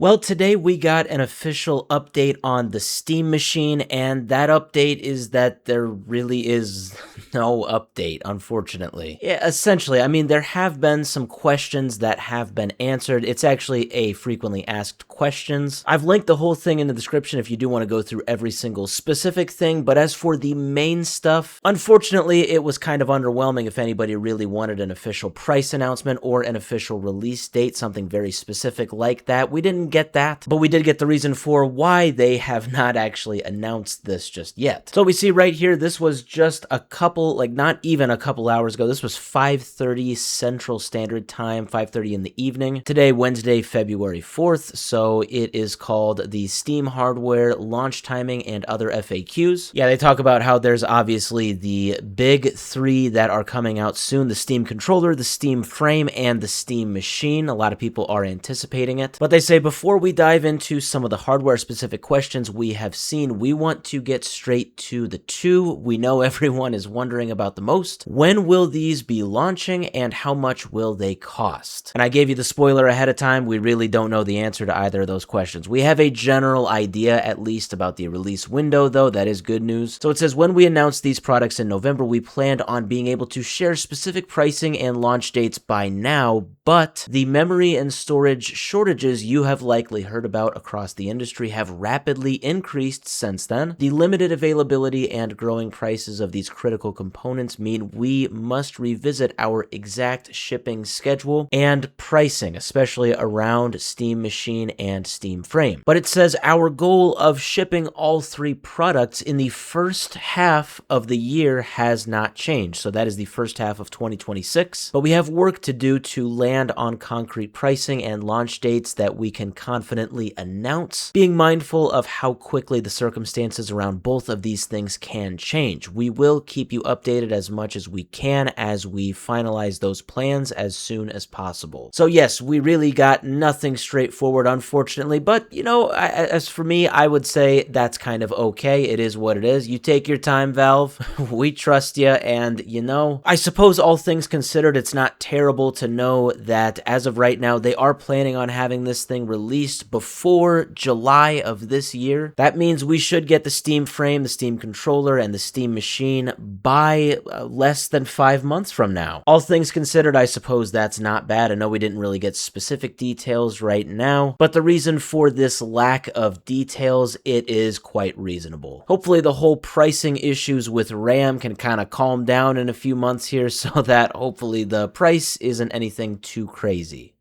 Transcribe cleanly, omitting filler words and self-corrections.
Well, today we got an official update on the Steam Machine, and that update is that there really is no update, unfortunately. Yeah, essentially, I mean, there have been some questions that have been answered. It's actually a frequently asked questions. I've linked the whole thing in the description if you do want to go through every single specific thing, but as for the main stuff, unfortunately, it was kind of underwhelming if anybody really wanted an official price announcement or an official release date, something very specific like that. We didn't get that, but we did get the reason for why they have not actually announced this just yet. So we see right here, this was just a couple, like not even a couple hours ago. This was 5:30 Central Standard Time, 5:30 in the evening. Today, Wednesday, February 4th, so it is called the Steam Hardware Launch Timing and Other FAQs. Yeah, they talk about how there's obviously the big three that are coming out soon: the Steam Controller, the Steam Frame, and the Steam Machine. A lot of people are anticipating it. But they say before we dive into some of the hardware-specific questions we have seen, we want to get straight to the two we know everyone is wondering about the most. When will these be launching, and how much will they cost? And I gave you the spoiler ahead of time. We really don't know the answer to either of those questions. We have a general idea, at least, about the release window, though. That is good news. So it says, when we announced these products in November, we planned on being able to share specific pricing and launch dates by now, but the memory and storage shortages you have likely heard about across the industry have rapidly increased since then. The limited availability and growing prices of these critical components mean we must revisit our exact shipping schedule and pricing, especially around Steam Machine and Steam Frame. But it says our goal of shipping all three products in the first half of the year has not changed. So that is the first half of 2026. But we have work to do to land on concrete pricing and launch dates that we can confidently announce, being mindful of how quickly the circumstances around both of these things can change. We will keep you updated as much as we can as we finalize those plans as soon as possible. So yes, we really got nothing straightforward, unfortunately, but you know, as for me, I would say that's kind of okay. It is what it is. You take your time, Valve. We trust you, and you know, I suppose all things considered, it's not terrible to know that as of right now, they are planning on having this thing released before July of this year. That means we should get the Steam Frame, the Steam Controller, and the Steam Machine by less than 5 months from now. All things considered, I suppose that's not bad. I know we didn't really get specific details right now, but the reason for this lack of details, it is quite reasonable. Hopefully the whole pricing issues with RAM can kind of calm down in a few months here so that hopefully the price isn't anything too crazy.